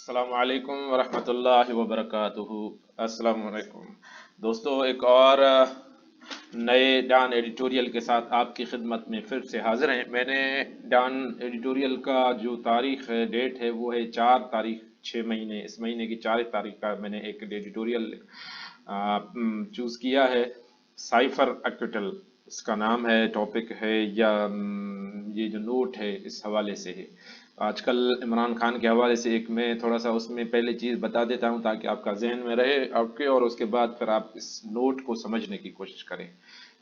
السلام علیکم ورحمۃ اللہ وبرکاتہ۔ السلام علیکم دوستو، ایک اور نئے ڈان ایڈیٹوریل کے ساتھ آپ کی خدمت میں پھر سے حاضر ہیں۔ میں نے ڈان ایڈیٹوریل کا جو تاریخ ہے، ڈیٹ ہے، وہ ہے 4 تاریخ 6 مہینے، اس مہینے کی 4 تاریخ کا میں نے ایک ایڈیٹوریل چوز کیا ہے۔ سائفر ایکوٹل اس کا نام ہے، ٹاپک ہے، یا یہ جو نوٹ ہے اس حوالے سے ہے۔ آج کل عمران خان کے حوالے سے ایک میں تھوڑا سا اس میں پہلے چیز بتا دیتا ہوں تاکہ آپ کا ذہن میں رہے آپ کے، اور اس کے بعد پھر آپ اس نوٹ کو سمجھنے کی کوشش کریں۔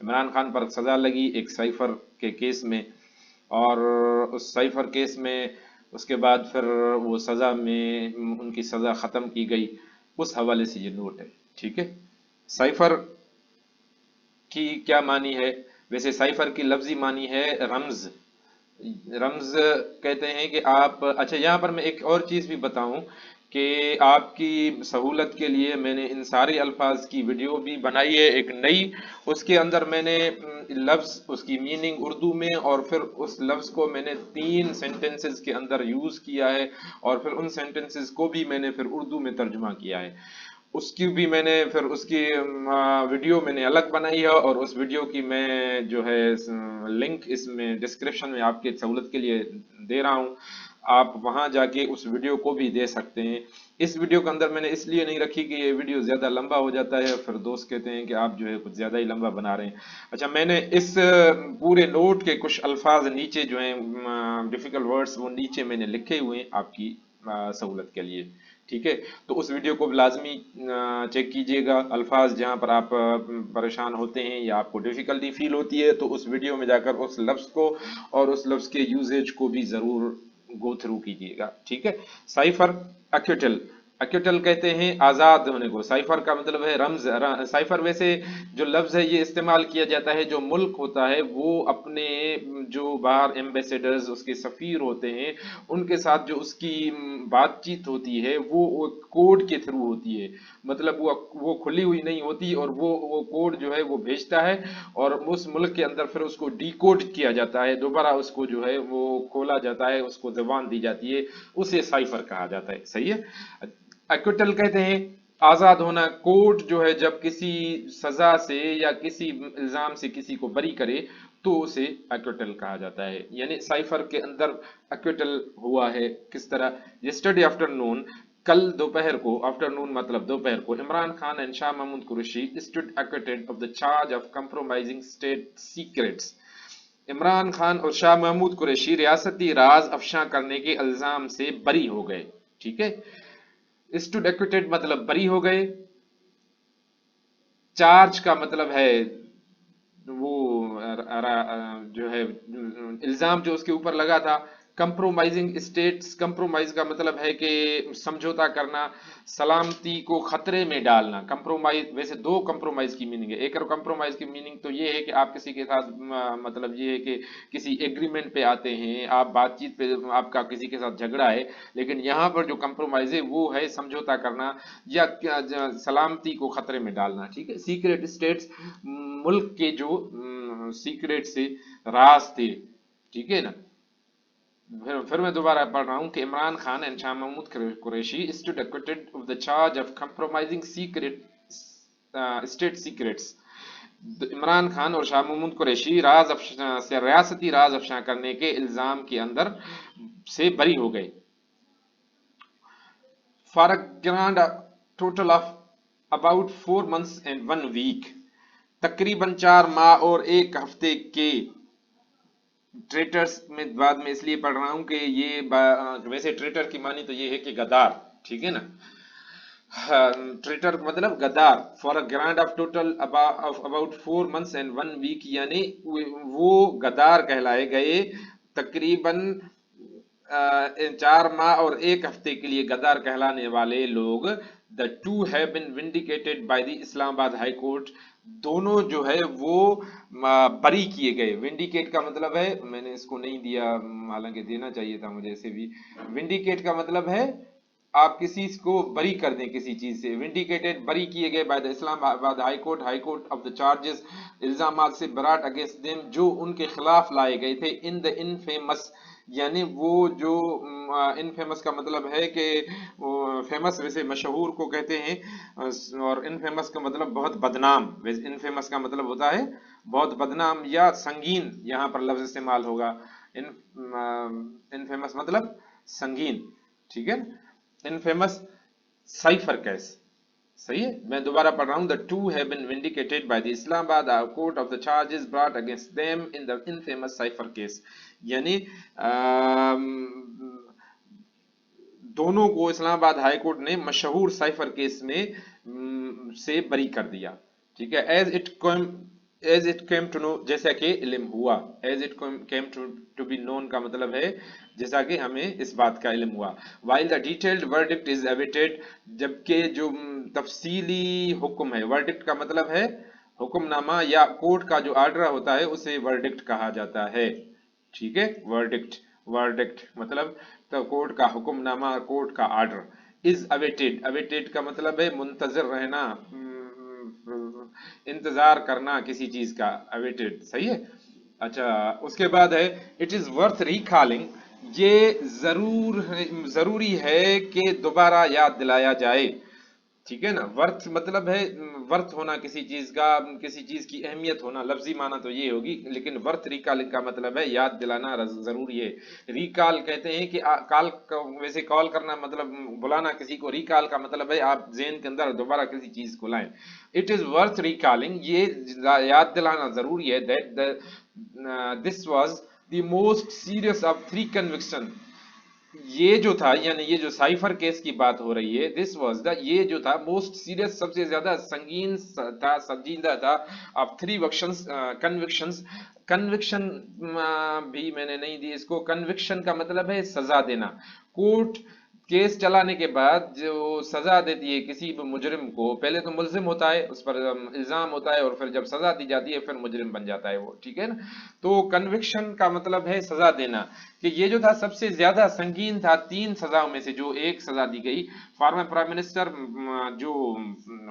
عمران خان پر سزا لگی ایک سائفر کے کیس میں، اور اس سائفر کیس میں اس کے بعد پھر وہ سزا میں ان کی سزا ختم کی گئی، اس حوالے سے یہ نوٹ ہے، ٹھیک ہے۔ سائفر کی کیا معنی ہے؟ ویسے سائفر کی لفظی معنی ہے رمز۔ رمز کہتے ہیں کہ آپ، اچھا یہاں پر میں ایک اور چیز بھی بتاؤں کہ آپ کی سہولت کے لیے میں نے ان سارے الفاظ کی ویڈیو بھی بنائی ہے ایک نئی، اس کے اندر میں نے لفظ، اس کی میننگ اردو میں، اور پھر اس لفظ کو میں نے 3 سینٹنسز کے اندر یوز کیا ہے، اور پھر ان سینٹنسز کو بھی میں نے پھر اردو میں ترجمہ کیا ہے۔ اس کی بھی میں نے پھر اس کی ویڈیو میں نے الگ بنائی ہے، اور اس ویڈیو کی میں جو ہے لنک اس میں ڈسکرپشن میں آپ کی سہولت کے لیے دے رہا ہوں، آپ وہاں جا کے اس ویڈیو کو بھی دے سکتے ہیں۔ اس ویڈیو کے اندر میں نے اس لیے نہیں رکھی کہ یہ ویڈیو زیادہ لمبا ہو جاتا ہے، پھر دوست کہتے ہیں کہ آپ جو ہے کچھ زیادہ ہی لمبا بنا رہے ہیں۔ اچھا، میں نے اس پورے نوٹ کے کچھ الفاظ نیچے جو ہیں ڈیفیکلٹ ورڈز، وہ نیچے میں نے لکھے ہوئے ہیں آپ کی سہولت کے لیے، ٹھیک ہے۔ تو اس ویڈیو کو لازمی چیک کیجئے گا، الفاظ جہاں پر آپ پریشان ہوتے ہیں یا آپ کو ڈیفیکلٹی فیل ہوتی ہے تو اس ویڈیو میں جا کر اس لفظ کو اور اس لفظ کے یوزیج کو بھی ضرور گو تھرو کیجئے گا، ٹھیک ہے۔ سائفر ایکوٹل، ایکوٹل کہتے ہیں آزاد ہونے کو، سائفر کا مطلب ہے رمز۔ سائفر ویسے جو لفظ ہے یہ استعمال کیا جاتا ہے جو ملک ہوتا ہے وہ اپنے جو باہر ایمبیسیڈرز، اس کے سفیر ہوتے ہیں، ان کے ساتھ جو اس کی بات چیت ہوتی ہے وہ کوڈ کے تھرو ہوتی ہے، مطلب وہ کھلی ہوئی نہیں ہوتی، اور وہ کوڈ جو ہے وہ بھیجتا ہے، اور اس ملک کے اندر پھر اس کو ڈی کوڈ کیا جاتا ہے، دوبارہ اس کو جو ہے وہ کھولا جاتا ہے، اس کو زبان دی جاتی ہے، اسے سائفر کہا جاتا ہے، صحیح ہے۔ ایکوٹل کہتے ہیں آزاد ہونا، کورٹ جو ہے جب کسی سزا سے یا کسی الزام سے کسی کو بری کرے تو اسے ایکوٹل کہا جاتا ہے، یعنی سائفر کے اندر ایکوٹل ہوا ہے۔ کس طرح؟ یسٹرڈے آفٹر نون، کل دوپہر کو، آفٹر نون مطلب دوپہر کو، Imran Khan and Shah Mahmood Qureshi stood acquitted of the charge of compromising state secrets. Imran Khan اور شاہ محمود قریشی ریاستی راز افشاں کرنے کے الزام سے بری ہو گئے، ٹھیک ہے۔ اسٹوڈ ایکوٹیڈ مطلب بری ہو گئے، چارج کا مطلب ہے وہ جو ہے الزام جو اس کے اوپر لگا تھا۔ کمپرومائزنگ اسٹیٹس، کمپرومائز کا مطلب ہے کہ سمجھوتا کرنا، سلامتی کو خطرے میں ڈالنا۔ کمپرومائز، ویسے دو کمپرومائز کی میننگ ہے، ایک کمپرومائز کی میننگ تو یہ ہے کہ آپ کسی کے ساتھ مطلب یہ ہے کہ کسی ایگریمنٹ پہ آتے ہیں، آپ بات چیت پہ، آپ کا کسی کے ساتھ جھگڑا ہے، لیکن یہاں پر جو کمپرومائز ہے وہ ہے سمجھوتا کرنا یا سلامتی کو خطرے میں ڈالنا، ٹھیک ہے۔ سیکریٹ اسٹیٹس، ملک کے جو سیکریٹ سے راز تھے، ٹھیک ہے نا۔ پھر میں دوبارہ پڑھ رہا ہوں کہ Imran Khan and Shah Mahmood Qureshi stood acquitted of the charge of compromising secret state secrets. Imran Khan اور شاہ محمود قریشی راز سے ریاستی راز افشاں کرنے کے الزام کے اندر سے بری ہو گئے۔ For a grand total of about 4 months and 1 week، تقریباً 4 ماہ اور 1 ہفتے کے۔ ٹریٹرز میں بعد میں اس لیے پڑھ رہا ہوں کہ یہ ویسے ٹریٹر کی معنی تو یہ ہے کہ غدار، ٹھیک ہے نا۔ ٹریٹر مطلب غدار۔ For a grand of total about 4 months and 1 week، یعنی وہ غدار کہلائے گئے تقریباً 4 ماہ اور 1 ہفتے کے لیے غدار کہلانے والے لوگ۔ The two have been vindicated by the اسلام آباد ہائی کورٹ، دونوں جو ہے وہ بری کیے گئے۔ ونڈیکیٹ کا مطلب ہے، میں نے اس کو نہیں دیا، حالانکہ دینا چاہیے تھا مجھے اسے بھی۔ ونڈیکیٹ کا مطلب ہے آپ کسی کو بری کر دیں کسی چیز سے۔ ونڈیکیٹڈ، بری کیے گئے بائی دا اسلام آباد high court, high court of the charges, الزامات سے، برات اگینسٹ دیم جو ان کے خلاف لائے گئے تھے، ان دا انفیمس یعنی وہ جو انفیمس کا مطلب ہے کہ فیمس ویسے مشہور کو کہتے ہیں، اور انفیمس کا مطلب بہت بدنام، انفیمس کا مطلب ہوتا ہے بہت بدنام یا سنگین، یہاں پر لفظ استعمال ہوگا انفیمس مطلب سنگین، ٹھیک ہے، انفیمس سائفر کیس، صحیح ہے، میں دوبارہ پڑھ رہا ہوں. The two have been vindicated by the Islamabad court of the charges brought against them in the infamous cipher case. یعنی دونوں کو اسلام آباد ہائی کورٹ نے مشہور سائفر کیس میں سے بری کر دیا، ٹھیک ہے. As it came to know, جیسا کہ علم ہوا. As it came to be known کا مطلب ہے جیسا کہ ہمیں اس بات کا علم ہوا. While the detailed verdict is awaited, جبکہ جو تفصیلی حکم ہے، ورڈکٹ کا مطلب ہے حکم نامہ یا کورٹ کا جو آرڈر ہوتا ہے اسے ورڈکٹ کہا جاتا ہے، ٹھیک ہے. ورڈکٹ مطلب تو کورٹ کا حکم نامہ، کورٹ کا آرڈر. از اویٹڈ، اویٹڈ کا مطلب ہے منتظر رہنا، انتظار کرنا کسی چیز کا، اویٹڈ، صحیح ہے. اچھا، اس کے بعد ہے اٹ از ورتھ ریکالنگ، یہ ضروری ہے کہ دوبارہ یاد دلایا جائے، ٹھیک ہے نا. ورتھ مطلب ہے ورتھ ہونا کسی چیز کا، کسی چیز کی اہمیت ہونا، لفظی معنی تو یہ ہوگی، لیکن ورتھ ریکال کا مطلب ہے یاد دلانا ضروری ہے. ریکال کہتے ہیں کہ کال، ویسے کال کرنا مطلب بلانا کسی کو، ریکال کا مطلب ہے آپ ذہن کے اندر دوبارہ کسی چیز کو لائیں. اٹ از ورتھ ریکالنگ، یہ یاد دلانا ضروری ہے that this was the most serious of 3 conviction. یہ جو تھا، یعنی یہ جو سائفر کیس کی بات ہو رہی ہے، دس واز دا، یہ جو تھا موسٹ سیریس، سب سے زیادہ سنگین تھا، سنجیدہ تھا، آف 3 کنوکشنز. کنوکشن بھی میں نے نہیں دی اس کو. کنوکشن کا مطلب ہے سزا دینا. کورٹ کیس چلانے کے بعد جو سزا دیتی ہے کسی مجرم کو، پہلے تو ملزم ہوتا ہے، اس پر الزام ہوتا ہے، اور پھر جب سزا دی جاتی ہے پھر مجرم بن جاتا ہے وہ، ٹھیک ہے نا. تو کنوکشن کا مطلب ہے سزا دینا، کہ یہ جو تھا سب سے زیادہ سنگین تھا 3 سزاؤں میں سے جو ایک سزا دی گئی. فارمر پرائم منسٹر، جو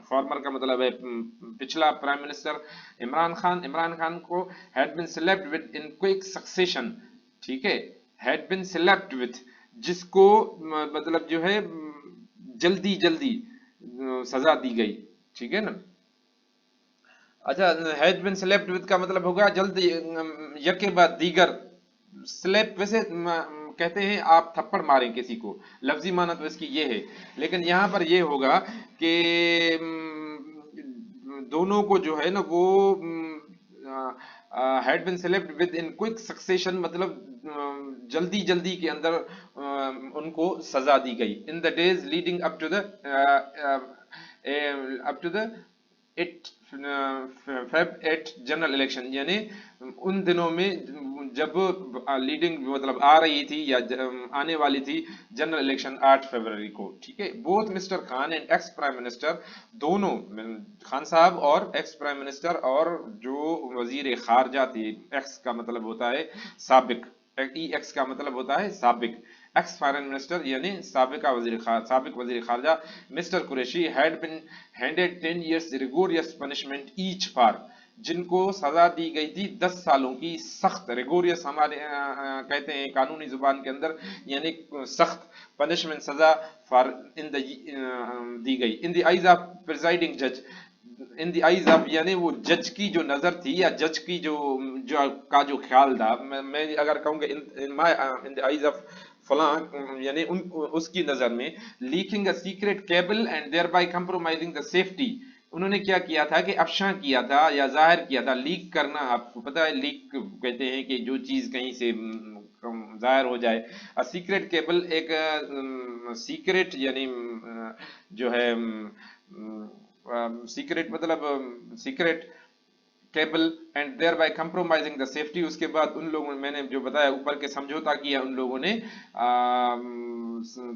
فارمر کا مطلب ہے پچھلا پرائم منسٹر عمران خان کو had been slept with in quick succession, ٹھیک ہے، ہیڈ بین سلیپٹ ود، جس کو مطلب جو ہے جلدی جلدی سزا دی گئی، ٹھیک ہے نا. اچھا، ہیڈ بین سلیپٹ ود کا مطلب ہوگا جلد، یکے بعد دیگر. سلیپ ویسے کہتے ہیں آپ تھپڑ ماریں کسی کو، لفظی معنی تو اس کی یہ ہے، لیکن یہاں پر یہ ہوگا کہ دونوں کو جو ہے نا وہ had been slept with in quick succession, مطلب جلدی جلدی کے اندر ان کو سزا دی گئی. In the days leading up to the eight Feb 8 general election, یعنی ان دنوں میں جب لیڈنگ مطلب آ رہی تھی یا آنے والی تھی جنرل الیکشن 8 فروری کو، ٹھیک ہے. Both mister Khan and ex prime minister, دونوں خان صاحب اور ایکس پرائم منسٹر، اور جو وزیر خارجہ تھے، ایکس کا مطلب ہوتا ہے سابق، ای ایکس کا مطلب ہوتا ہے سابق، ایکس فارن منسٹر یعنی سابق وزیر خارجہ mister Qureshi had been handed 10 years rigorous punishment each for, جن کو سزا دی گئی تھی 10 سالوں کی سخت، ریگوریس ہمارے کہتے ہیں قانونی زبان کے اندر، یعنی سخت پنشمنٹ، سزا فار ان دی گئی. ان دی آئیز آف پریزائڈنگ جج، ان دی آئیز آف یعنی وہ جج کی جو نظر تھی، یا جج کی جو خیال تھا، میں اگر کہوں گا ان دی آئیز آف فلاں، یعنی اس کی نظر میں، lacking a secret cable and thereby compromising the safety. انہوں نے کیا کیا تھا کہ افشاں کیا تھا یا ظاہر کیا تھا، لیک کرنا، آپ کو پتا ہے لیک کہتے ہیں کہ جو چیز کہیں سے ظاہر ہو جائے. سیکرٹ کیبل، ایک سیکرٹ یعنی جو ہے سیکرٹ مطلب secret cable and thereby compromising the safety. اس کے بعد ان لوگوں نے، میں نے جو بتایا اوپر کے سمجھوتا کیا ان لوگوں نے،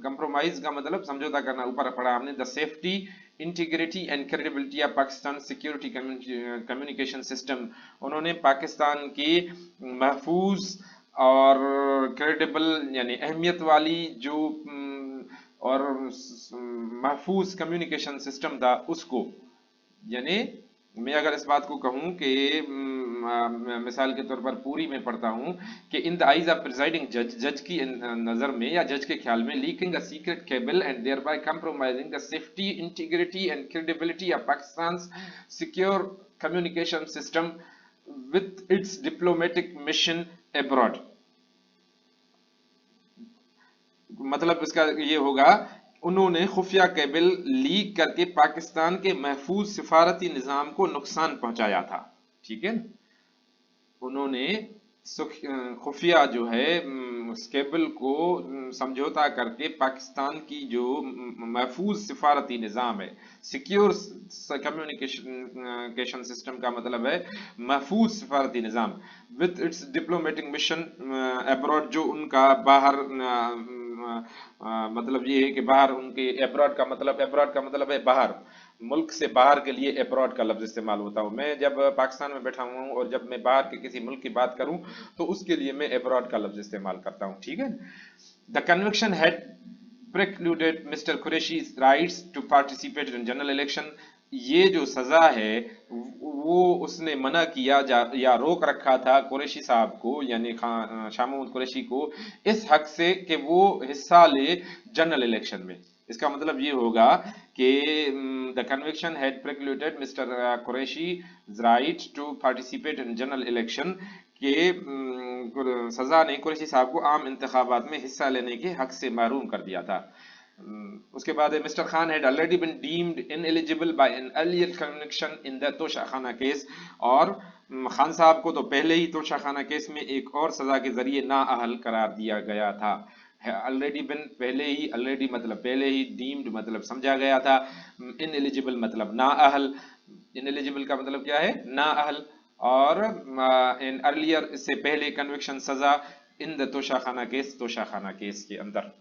کمپرومائز کا مطلب سمجھوتا کرنا، اوپر پڑھا ہم نے، the safety integrity and credibility of Pakistan security communication system. انہوں نے پاکستان کی محفوظ اور کریڈیبل یعنی اہمیت والی جو اور محفوظ کمیونیکیشن سسٹم تھا اس کو، یعنی मैं अगर इस बात को कहूं कि मिसाल के तौर पर पूरी में पढ़ता हूं कि in the eyes of presiding जज, जज की नजर में या जज के ख्याल में leaking a secret cable and thereby compromising the safety integrity and credibility of Pakistan secure communication system with its diplomatic mission abroad. मतलब इसका ये होगा, उन्होंने खुफिया केबल लीक करके पाकिस्तान के महफूज सिफारती निजाम को नुकसान पहुंचाया था। ठीक है, उन्होंने खुफिया जो है उस केबल को समझौता करके पाकिस्तान की जो महफूज सिफारती निज़ाम है, सिक्योर कम्युनिकेशन सिस्टम का मतलब है महफूज सिफारती निज़ाम, with its diplomatic mission abroad, जो उनका बाहर मतलब ये है कि बाहर उनके, अब्रॉड का मतलब है बाहर, मुल्क से बाहर के लिए अब्रॉड का लफ्ज इस्तेमाल होता हूं। मैं जब पाकिस्तान में बैठा हुआ हूं और जब मैं बाहर के किसी मुल्क की बात करूं तो उसके लिए मैं अब्रॉड का लफ्ज इस्तेमाल करता हूं। ठीक है, the conviction had precluded Mr. Qureshi's rights to participate in general election। ये जो सजा है वो उसने मना किया या रोक रखा था कुरैशी साहब को, यानी खान शाह महमूद कुरैशी को, इस हक से कि वो हिस्सा ले जनरल इलेक्शन में। इसका मतलब ये होगा कि the conviction had precluded mister Qureshi right to participate in general election, के सजा ने कुरैशी साहब को आम इंतखाबात में हिस्सा लेने के हक से महरूम कर दिया था। उसके बाद mister Khan had already been deemed ineligible by an earlier conviction in the Toshakhana case, और खान साहब को तो पहले ही तोशाखाना केस में एक और सजा के जरिए नाअहल करार दिया गया था। ऑलरेडी बिन ऑलरेडी मतलब पहले ही, डीम्ड मतलब समझा गया था, इनएलिजिबल मतलब नाअहल, इनएलिजिबल का मतलब क्या है, नाअहल, और इन अर्लियर इससे पहले कन्विक्शन सजा इन द तोशाखाना केस के अंदर।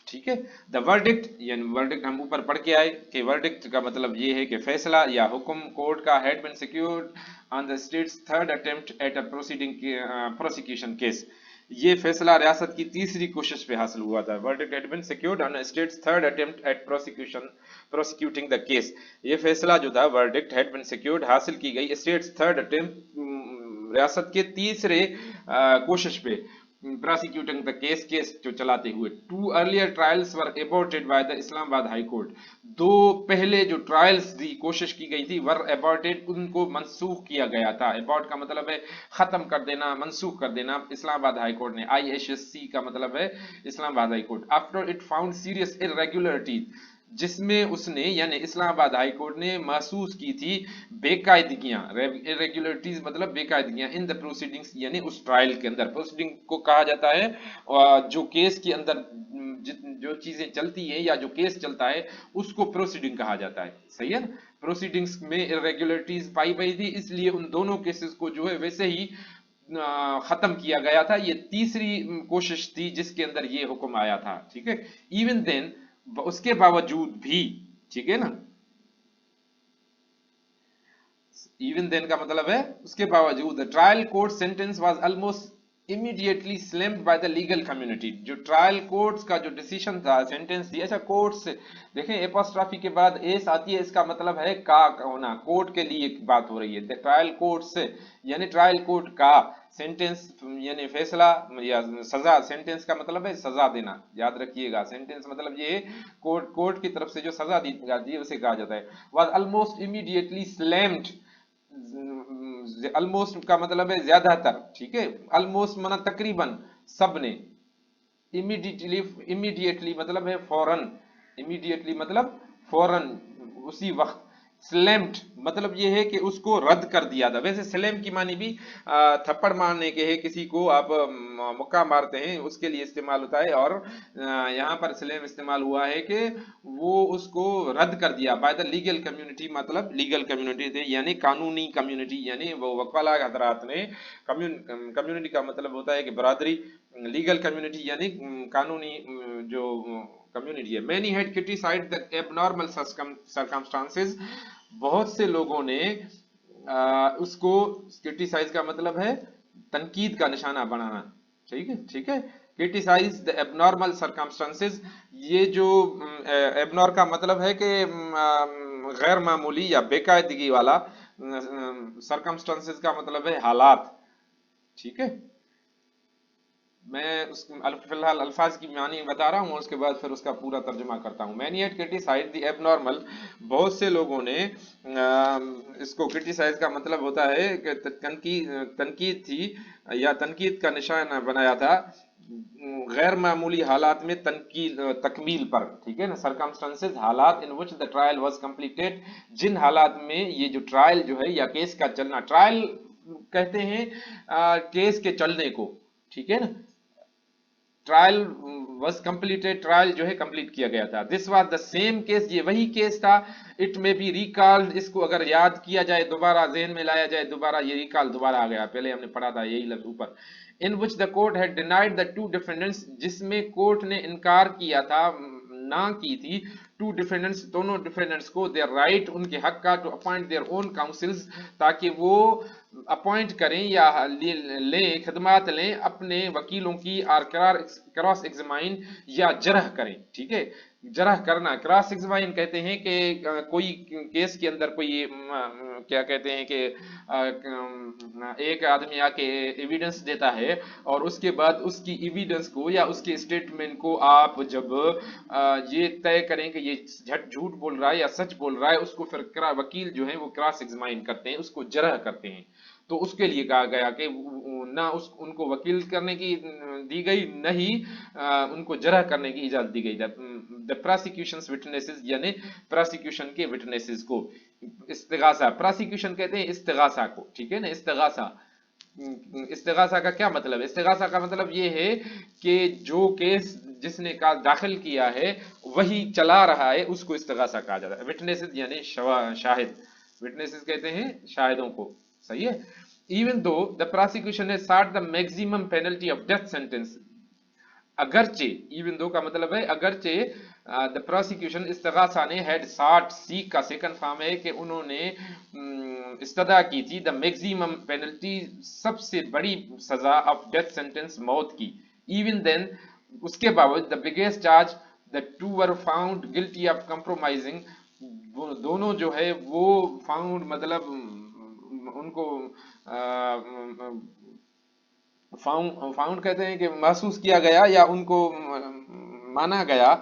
ठीक है, द वर्डिक्ट, यानी वर्डिक्ट हम ऊपर पढ़ के आए कि वर्डिक्ट का मतलब ये है कि फैसला या हुक्म कोर्ट का had been secured on the state's third attempt at a prosecution case. ये फैसला रियासत की तीसरी कोशिश पे हासिल हुआ था। Verdict had been secured on state's third attempt at prosecuting the case. ये फैसला जो था, वर्डिक्ट हैड बीन सिक्योर्ड, हासिल की गई स्टेट्स थर्ड अटेम्प्ट, रियासत के तीसरे कोशिश पे, prosecuting the केस जो चलाते हुए। Two earlier trials were aborted by the Islamabad high court. दो पहले जो ट्रायल्स दी कोशिश की गई थी, वर एबॉर्टेड, उनको मंसूख किया गया था। एबॉर्ट का मतलब है खत्म कर देना, मंसूख कर देना, इस्लामाबाद हाई कोर्ट ने। ISSC का मतलब है Islamabad high court. After it found serious irregularities, जिसमें उसने यानी इस्लामाबाद हाई कोर्ट ने महसूस की थी बेकायदगियां, इरेगुलरिटीज मतलब बेकायदगियां, इन द प्रोसीडिंग्स, यानी उस ट्रायल के अंदर। प्रोसीडिंग को कहा जाता है जो केस के अंदर जो चीजें चलती हैं या जो केस चलता है उसको प्रोसीडिंग कहा जाता है। सही है, प्रोसीडिंग्स में इरेगुलरिटीज पाई गई थी, इसलिए उन दोनों केसेस को जो है वैसे ही खत्म किया गया था। ये तीसरी कोशिश थी जिसके अंदर ये हुक्म आया था। ठीक है, इवन देन, उसके बावजूद भी, ठीक है ना, इवन देन का मतलब है उसके बावजूद, the trial court sentence was almost immediately slammed by the legal community. जो ट्रायल कोर्ट्स का जो डिसीजन था, सेंटेंस थी, अच्छा कोर्ट से देखें, एपोस्ट्रॉफी के बाद एस आती है, इसका मतलब है का होना, कोर्ट के लिए बात हो रही है। द ट्रायल कोर्ट से यानी ट्रायल कोर्ट का, सेंटेंस यानी फैसला या सजा, सेंटेंस का मतलब है सजा देना, याद रखिएगा। सेंटेंस मतलब ये कोर्ट की तरफ से जो सजा दी जाती है उसे कहा जाता है। Was almost immediately slammed, almost का मतलब है ज्यादातर, ठीक है, ऑलमोस्ट माना तकरीबन सब ने, इमीडिएटली मतलब है फौरन, इमीडिएटली मतलब फौरन, उसी वक्त। स्लैम्ड मतलब ये है कि उसको रद्द कर दिया था। वैसे स्लैम की मानी भी थप्पड़ मारने के है, किसी को आप मुक्का मारते हैं उसके लिए इस्तेमाल होता है, और यहाँ पर स्लैम इस्तेमाल हुआ है कि वो उसको रद्द कर दिया बाय द लीगल कम्युनिटी, मतलब लीगल कम्युनिटी थे यानी कानूनी कम्युनिटी, यानी वो वकला हजरात ने, कम्युनिटी का मतलब होता है कि बरादरी, लीगल कम्युनिटी यानी कानूनी जो कम्युनिटी है। Many had criticised the abnormal circumstances, बहुत से लोगों ने उसको, क्रिटिसाइज का मतलब है तनकीद का निशाना बनाना, ठीक है, ठीक है, क्रिटिसाइज द एबनॉर्मल सर्कमस्टांसेस। ये जो एबनॉर का मतलब है कि गैर मामूली या बेकायदगी वाला, सरकमस्टांसेस का मतलब है हालात, ठीक है। मैं उस फिलहाल अल्फाज की मानी बता रहा हूँ, उसके बाद फिर उसका पूरा तर्जुमा करता हूँ। Many had criticised the abnormal, बहुत से लोगों ने इसको क्रिटिसाइज का मतलब होता है कि तनकीद थी या तनकीद का निशाना बनाया था गैर मामूली हालात में तनकीद तकमील पर, ठीक है ना। सरकमस्टांसेस, हालात in which the trial was completed, जिन हालात में ये जो ट्रायल जो है या केस का चलना, ट्रायल कहते हैं केस के चलने को, ठीक है ना। ट्रायल वॉज कंप्लीटेड, ट्रायल जो है कंप्लीट किया गया था। This was the same case, ये वही केस था। इट में बी रिकॉल्ड, इसको अगर याद किया जाए, दोबारा जहन में लाया जाए, दोबारा ये रिकॉल दोबारा आ गया, पहले हमने पढ़ा था यही लफ्ज ऊपर। In which the court had denied the two defendants, जिसमें कोर्ट ने इनकार किया था, ना की थी, टू डिफेंडेंट्स, दोनों डिफेंडेंट्स को, देयर राइट, उनके हक का, to appoint their own counsels, ताकि वो अपॉइंट करें या लें, खदमात लें अपने वकीलों की, आर क्रॉस एग्जामाइन या जरह करें, ठीक है। जरह करना, क्रॉस एग्जामाइन कहते हैं कि कोई केस के अंदर कोई क्या कहते हैं कि एक आदमी आके एविडेंस देता है और उसके बाद उसकी एविडेंस को या उसके स्टेटमेंट को आप जब ये तय करें कि ये झूठ बोल रहा है या सच बोल रहा है, उसको फिर वकील जो है वो क्रॉस एग्जामाइन करते हैं, उसको जरह करते हैं। तो उसके लिए कहा गया कि ना उनको वकील करने की दी गई, नहीं उनको जरह करने की इजाजत दी गई। द प्रोसिक्यूशंस विटनेसेस, यानी प्रोसिक्यूशन के विटनेसेस को। इस्तिगासा, प्रोसिक्यूशन कहते हैं इस्तिगासा को, ठीक है ना। इस्तिगासा, इस्तिगासा का क्या मतलब है? इस्तिगासा का मतलब ये है कि जो केस जिसने का दाखिल किया है वही चला रहा है, उसको इस्तिगासा कहा जाता है। विटनेसेस यानी शाहिद, विटनेसेस कहते हैं शाहिदों को, सही है। Even though the prosecution has sought the maximum penalty of death sentence, अगरचे, इवन दो का मतलब है अगरचे, द प्रोसिक्यूशन, इस्तिगासा ने, हैड साठ, सीक का सेकंड फॉर्म है कि उन्होंने इस्तदा की थी, द मैक्सिमम पेनल्टी, सबसे बड़ी सजा, ऑफ डेथ सेंटेंस, मौत की। इवन देन, उसके बावजूद, the biggest charge, the two were found guilty of compromising, दोनों जो है वो फाउंड मतलब उनको फाउंड कहते हैं कि महसूस किया गया या उनको माना गया,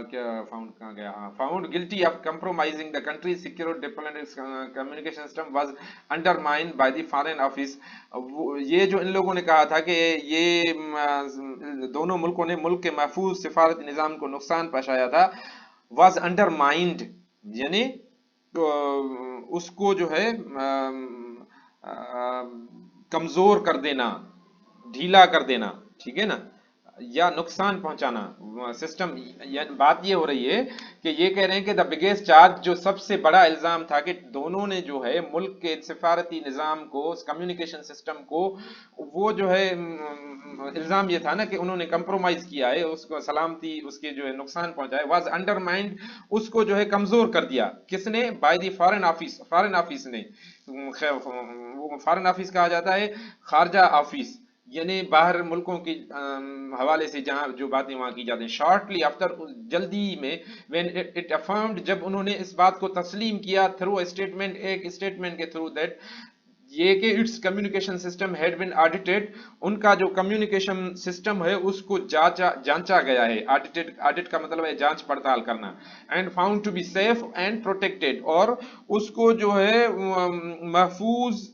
क्या फाउंड कहाँ गया, हाँ, found guilty of compromising the country secure diplomatic communication system was undermined by the foreign office. ये जो इन लोगों ने कहा था कि ये दोनों मुल्कों ने मुल्क के महफूज सिफारती निज़ाम को नुकसान पहुंचाया था, वाज अंडरमाइंड यानी तो उसको जो है कमजोर कर देना, ढीला कर देना, ठीक है ना, या नुकसान पहुंचाना सिस्टम। बात ये हो रही है कि ये कह रहे हैं कि द बिगेस्ट चार्ज, जो सबसे बड़ा इल्जाम था कि दोनों ने जो है मुल्क के सिफारती निज़ाम को, कम्युनिकेशन सिस्टम को, वो जो है इल्जाम ये था ना कि उन्होंने कंप्रोमाइज किया है, उसको सलामती उसके जो है नुकसान पहुंचाए, वाज अंडरमाइंड, उसको जो है कमजोर कर दिया, किसने? By the foreign office, foreign office ने। वो फॉरेन ऑफिस कहा जाता है खारजा ऑफिस, यानी बाहर मुल्कों के हवाले से जहां जो बातें वहां की जाती हैं। शॉर्टली आफ्टर, जल्दी में, व्हेन इट अफर्म्ड, जब उन्होंने इस बात को तस्लीम किया, थ्रू स्टेटमेंट, एक स्टेटमेंट के थ्रू, दैट ये कि it's communication system had been audited, उनका जो कम्युनिकेशन सिस्टम है उसको जांचा गया है। ऑडिटेड, ऑडिट का मतलब है जांच पड़ताल करना। And found to be safe and protected, और उसको जो है महफूज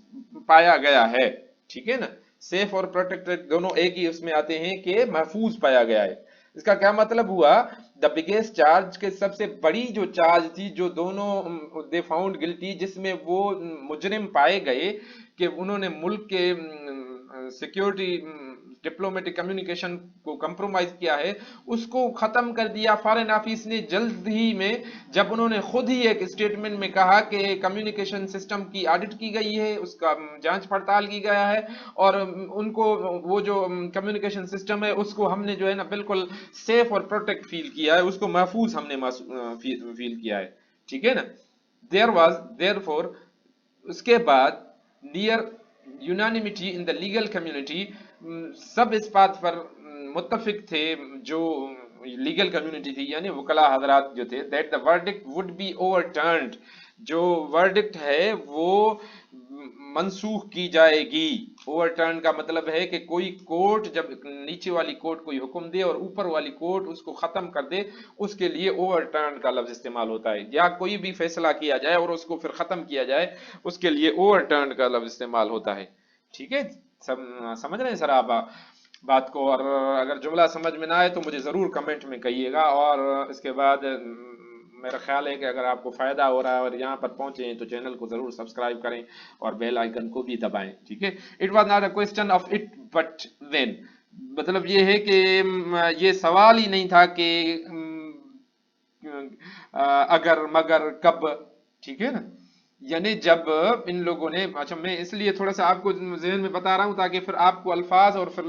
पाया गया है, ठीक है ना। सेफ और प्रोटेक्टेड दोनों एक ही उसमें आते हैं कि महफूज पाया गया है। इसका क्या मतलब हुआ? द बिगेस्ट चार्ज के सबसे बड़ी जो चार्ज थी, जो दोनों दे फाउंड गिल्टी, जिसमें वो मुजरिम पाए गए कि उन्होंने मुल्क के सिक्योरिटी डिप्लोमेटिक कम्युनिकेशन को कंप्रोमाइज किया है, उसको खत्म कर दिया फॉरेन ऑफिस ने जल्द ही में, जब उन्होंने खुद ही एक स्टेटमेंट में कहा कि कम्युनिकेशन सिस्टम की ऑडिट की गई है, उसका जांच पड़ताल की गया है, और उनको वो जो कम्युनिकेशन सिस्टम है उसको हमने जो है ना बिल्कुल सेफ और प्रोटेक्ट फील किया है, उसको महफूज हमने फील किया है, ठीक है ना। देयर वाज देयरफॉर, उसके बाद, near unanimity in the legal community, सब इस बात पर मुत्तफिक थे जो लीगल कम्युनिटी थी यानी वकला हजरात जो थे, that the verdict would be ओवरटर्न्ड, जो वर्डिक्ट है वो मनसूख की जाएगी। ओवरटर्न का मतलब है कि कोई कोर्ट जब नीचे वाली कोर्ट कोई हुक्म दे और ऊपर वाली कोर्ट उसको खत्म कर दे, उसके लिए ओवरटर्न का लफ्ज इस्तेमाल होता है। या कोई भी फैसला किया जाए और उसको फिर खत्म किया जाए, उसके लिए ओवरटर्न का लफ्ज इस्तेमाल होता है। ठीक है, समझ रहे हैं सर आप बात को? और अगर जुमला समझ में ना आए तो मुझे जरूर कमेंट में कहिएगा। और इसके बाद मेरा ख्याल है कि अगर आपको फायदा हो रहा है और यहाँ पर पहुंचे हैं तो चैनल को जरूर सब्सक्राइब करें और बेल आइकन को भी दबाएं। ठीक है, it was not a question of it but when, मतलब ये है कि ये सवाल ही नहीं था कि अगर मगर कब। ठीक है ना, यानी जब इन लोगों ने, अच्छा मैं इसलिए थोड़ा सा आपको ज़हन में बता रहा हूं ताकि फिर आपको अल्फाज और फिर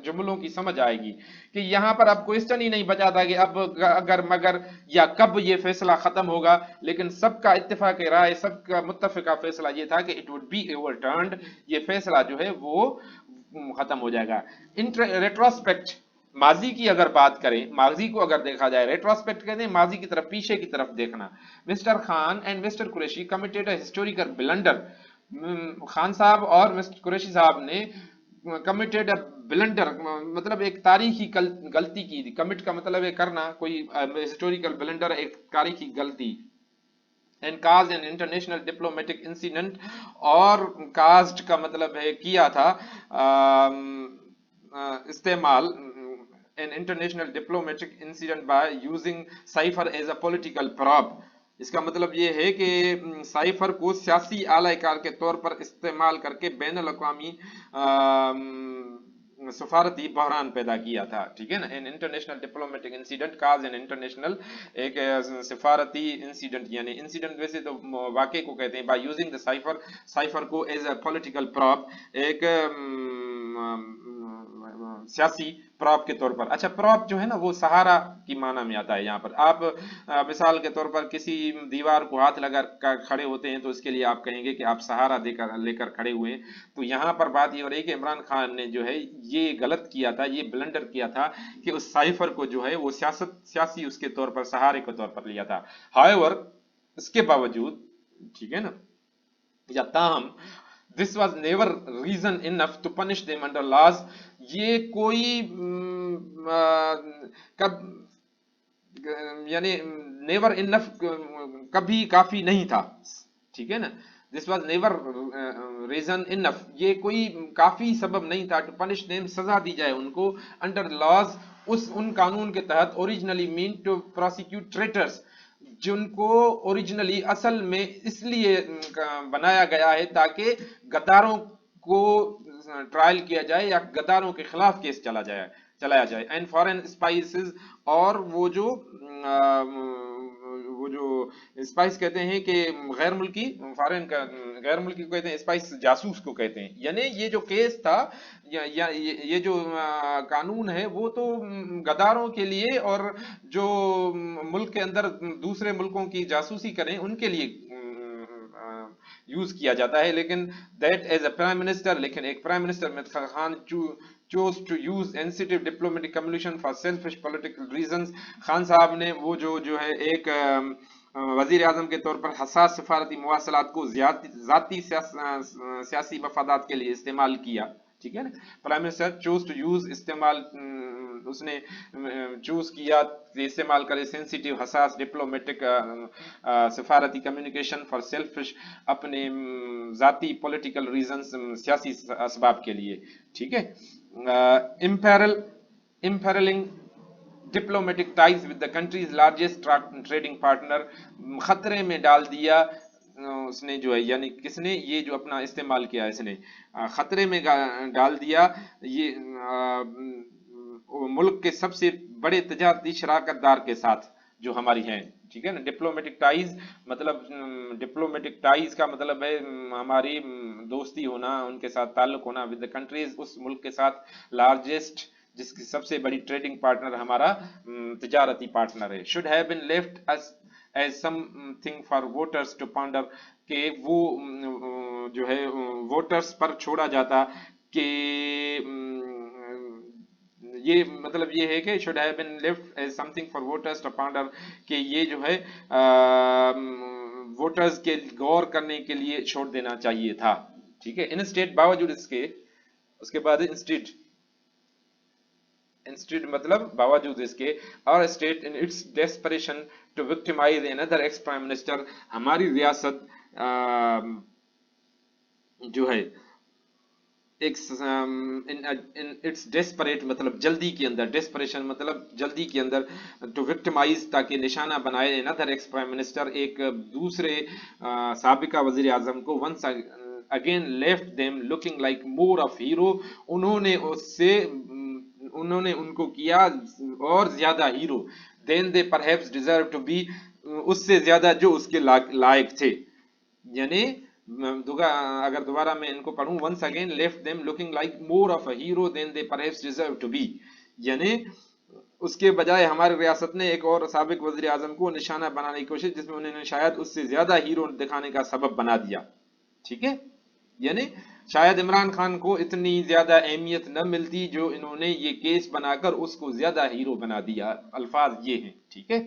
जुमलों की समझ आएगी कि यहाँ पर अब क्वेश्चन ही नहीं बचा था कि अब अगर मगर या कब ये फैसला खत्म होगा, लेकिन सबका इत्तेफाक राय, सबका मुत्तफिका फैसला ये था कि इट वुड बी ओवरटर्न्ड, ये फैसला जो है वो खत्म हो जाएगा। इन रेट्रोस्पेक्ट, माजी की अगर बात करें, माजी को अगर देखा जाए, रेट्रोस्पेक्ट कहते हैं माजी की तरफ, पीछे की तरफ देखना। Mister Khan and mister Qureshi committed a historical blunder, Khan साहब और मिस्टर कुरैशी साहब ने कमिटेड अ ब्लंडर, मतलब एक तारीखी गलती की थी। कमिट का मतलब है करना, कोई हिस्टोरिकल ब्लंडर एक तारीखी गलती। And cause an international diplomatic incident, और कास्ट का मतलब है किया था, इस्तेमाल, an international diplomatic incident by using cipher as a political prop। इसका मतलब ये है कि साइफर को सियासी आलाकार के तौर पर इस्तेमाल करके बैन अल-अक़वामी सफारती बहरान पैदा किया था। ठीक है ना, an international diplomatic incident cause an international, एक सफारती इंसिडेंट, यानी इंसिडेंट वैसे तो वाक़े को कहते हैं, by using the cipher, cipher को एज अ पॉलिटिकल प्रॉप, एक सियासी प्रॉप के तौर पर। अच्छा, प्रॉप जो है ना वो सहारा की माना में आता है। यहाँ पर आप मिसाल के तौर पर किसी दीवार को हाथ लगा कर खड़े होते हैं तो इसके लिए आप कहेंगे कि आप सहारा देकर लेकर खड़े हुए हैं। तो यहाँ पर बात ये हो रही है कि इमरान खान ने जो है ये गलत किया था, ये ब्लंडर किया था कि उस साइफर को जो है वो सियासी उसके तौर पर, सहारे के तौर पर लिया था। हाउएवर, इसके बावजूद, ठीक है ना, या ताहम, this was never reason enough to punish them under laws, ये कोई कब, यानी नेवर इनफ, कभी काफी नहीं था। ठीक है ना, this was never reason enough, ये कोई काफी सबब नहीं था टू पनिश देम, सजा दी जाए उनको, अंडर लॉज, उन कानून के तहत, originally mean to prosecute traitors, जिनको ओरिजिनली असल में इसलिए बनाया गया है ताकि गद्दारों को ट्रायल किया जाए या गद्दारों के खिलाफ केस चलाया जाए। एंड फॉरेन स्पाइसेस, और वो जो स्पाइस कहते हैं कि गैर मुल्की, फॉरेन का गैर मुल्की को कहते हैं स्पाइस, जासूस को कहते हैं। यानी ये जो केस था या ये जो कानून है वो तो गद्दारों के लिए और जो मुल्क के अंदर दूसरे मुल्कों की जासूसी करें उनके लिए यूज किया जाता है। लेकिन that as a prime minister, लेकिन एक prime minister Imran Khan chose to use sensitive diplomatic communication for selfish political reasons, Khan साहब ने वो जो है एक वजीर आजम के तौर पर हसास सफारती मवासलात को जाती सियासी मफादात के लिए इस्तेमाल किया। ठीक है ना, prime minister choose to use, इस्तेमाल, उसने चूज किया इस्तेमाल करे सेंसिटिव, हसास डिप्लोमेटिक सफारती कम्युनिकेशन फॉर सेल्फिश, अपने जाती पॉलिटिकल रीजंस, सियासी असबाब के लिए। ठीक है, imperiling diplomatic ties with the country's largest trading partner, खतरे में डाल दिया उसने जो है, यानी किसने, ये जो अपना इस्तेमाल किया इसने, खतरे में डाल दिया ये मुल्क के सबसे बड़े तजारती शराकतदार के साथ जो हमारी हैं। ठीक है ना, डिप्लोमेटिक टाइज मतलब, डिप्लोमेटिक टाइज का मतलब है हमारी दोस्ती होना, उनके साथ ताल्लुक होना, विद द कंट्रीज, उस मुल्क के साथ, लार्जेस्ट, जिसकी सबसे बड़ी ट्रेडिंग पार्टनर हमारा तजारती पार्टनर है। Should have been left as something for voters to ponder, के वो जो है वोटर्स पर छोड़ा जाता कि ये मतलब ये है कि should have been left as something for voters to ponder, कि ये जो है वोटर्स के गौर करने के लिए छोड़ देना चाहिए था, ठीक है। इंस्टेड, बावजूद इसके, उसके बाद इंस्टेड, इंस्टेड मतलब बावजूद इसके, और state in its desperation to victimise another ex prime minister, हमारी रियासत जो है एक इन इट्स डेस्परेट मतलब जल्दी के अंदर, डेस्परेशन मतलब जल्दी के अंदर, टू विक्टिमाइज ताकि निशाना बनाए अनदर एक्स प्राइम मिनिस्टर, एक दूसरे साबिका वजीर आजम को, once again left them looking like more of hero, उन्होंने उससे उन्होंने उनको किया और ज्यादा hero, than they perhaps deserve to be, उससे ज्यादा जो उसके लायक थे। यानी अगर दोबारा मैं इनको पढ़ूं, once again left them looking like more of a hero than they perhaps deserve to be, यानी उसके बजाय हमारी रियासत ने एक और साबिक वजीर आजम को निशाना बनाने की कोशिश, जिसमें उन्होंने शायद उससे ज्यादा हीरो दिखाने का सबब बना दिया, ठीक है। यानी शायद इमरान खान को इतनी ज्यादा अहमियत न मिलती जो इन्होंने ये केस बनाकर उसको ज्यादा हीरो बना दिया, अल्फाज ये हैं, ठीक है।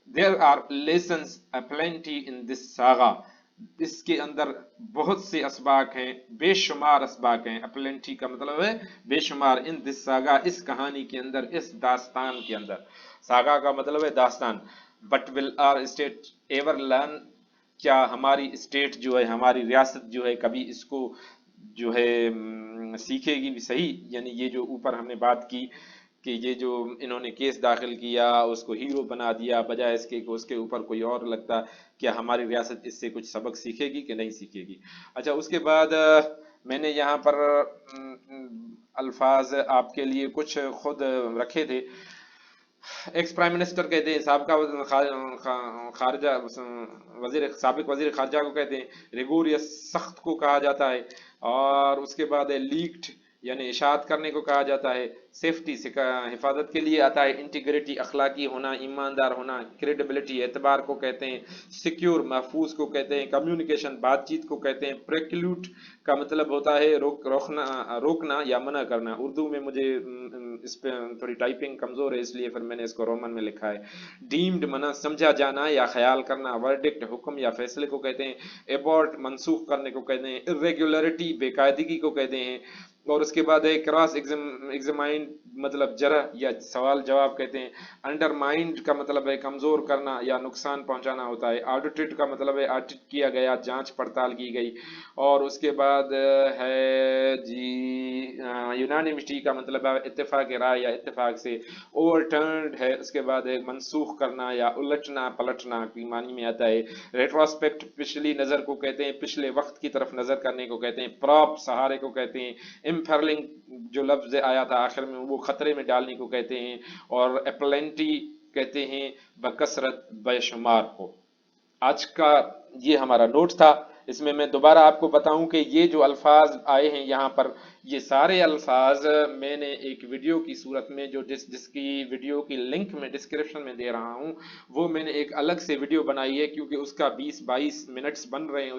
There are lessons aplenty in this saga, इसके अंदर बहुत से असबाक हैं, बेशुमार असबाक हैं, अपलेंटी का मतलब है बेशुमार, इन दिस सागा, इस कहानी के अंदर, इस दास्तान के अंदर, सागा का मतलब है दास्तान। But will our state ever learn, क्या हमारी स्टेट जो है, हमारी रियासत जो है, कभी इसको जो है सीखेगी भी सही। यानी ये जो ऊपर हमने बात की कि ये जो इन्होंने केस दाखिल किया, उसको हीरो बना दिया, बजाय इसके कि उसके ऊपर कोई और लगता, क्या हमारी रियासत इससे कुछ सबक सीखेगी कि नहीं सीखेगी। अच्छा, उसके बाद मैंने यहाँ पर अल्फाज आपके लिए कुछ खुद रखे थे। एक्स प्राइम मिनिस्टर कहते हैं, साबिका खारजा वजीर, साबिक वजीर खारजा को कहते हैं, रिगोरियस सख्त को कहा जाता है, और उसके बाद लीक्ड यानी इशात करने को कहा जाता है, सेफ्टी से हिफाजत के लिए आता है, इंटीग्रिटी अखलाकी होना, ईमानदार होना, क्रेडिबिलिटी एतबार को कहते हैं, सिक्योर महफूज को कहते हैं, कम्युनिकेशन बातचीत को कहते हैं, प्रेक्लूट का मतलब होता है रोकना या मना करना। उर्दू में मुझे इस पे थोड़ी टाइपिंग कमजोर है, इसलिए फिर मैंने इसको रोमन में लिखा है। डीम्ड मना समझा जाना या ख्याल करना, वर्डिक्ट हुक्म या फैसले को कहते हैं, एबॉर्ट मनसूख करने को कहते हैं, इरेगुलरिटी बेकायदगी को कहते हैं, और उसके बाद है क्रॉस एग्जामाइंड मतलब जरह या सवाल जवाब कहते हैं, अंडरमाइंड का मतलब है कमजोर करना या नुकसान पहुंचाना होता है, ऑडिटेड का मतलब है ऑडिट किया गया, जांच पड़ताल की गई, और उसके बाद है जी यूनानिमिटी का मतलब है इत्तेफाक राय या इत्तेफाक से, ओवरटर्न्ड है उसके बाद है मंसूख करना या उलटना पलटना की मानी में आता है, रेट्रोस्पेक्ट पिछली नजर को कहते हैं, पिछले वक्त की तरफ नजर करने को कहते हैं, प्रॉप सहारे को कहते हैं, इम्फर्लिंग जो लफ्ज आया था आखिर में वो खतरे में डालने को कहते हैं, और एप्लेंटी कहते हैं बकसरत बेशुमार को। आज का ये हमारा नोट था। इसमें मैं दोबारा आपको बताऊं कि ये जो अल्फाज आए हैं यहाँ पर, ये सारे अल्फाज मैंने एक वीडियो की सूरत में जो जिसकी वीडियो की लिंक मैं डिस्क्रिप्शन में दे रहा हूँ, वो मैंने एक अलग से वीडियो बनाई है, क्योंकि उसका 20-22 मिनट्स बन रहे हैं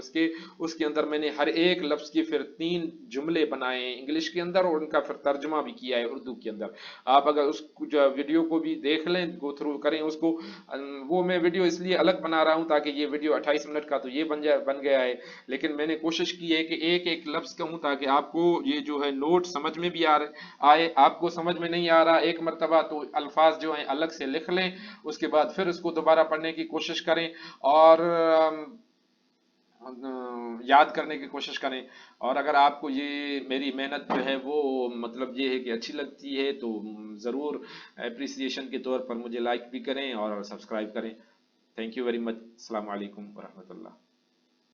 उसके अंदर मैंने हर एक लफ्ज की फिर 3 जुमले बनाए हैं इंग्लिश के अंदर, और उनका फिर तर्जुमा भी किया है उर्दू के अंदर। आप अगर उस वीडियो को भी देख लें, गो थ्रू करें उसको, वो मैं वीडियो इसलिए अलग बना रहा हूँ ताकि ये वीडियो 28 मिनट का तो ये बन गया है, लेकिन मैंने कोशिश की है कि एक एक लफ्ज कहूं ताकि आपको ये जो है नोट समझ में भी आए। आपको समझ में नहीं आ रहा एक मरतबा तो अल्फाज जो हैं अलग से लिख लें, उसके बाद फिर उसको दोबारा पढ़ने की कोशिश करें और याद करने की कोशिश करें। और अगर आपको ये मेरी मेहनत जो है वो मतलब ये है कि अच्छी लगती है तो ज़रूर अप्रिसिएशन के तौर पर मुझे लाइक भी करें और सब्सक्राइब करें। Thank you very much. अस्सलाम वालेकुम वरहमतुल्लाह।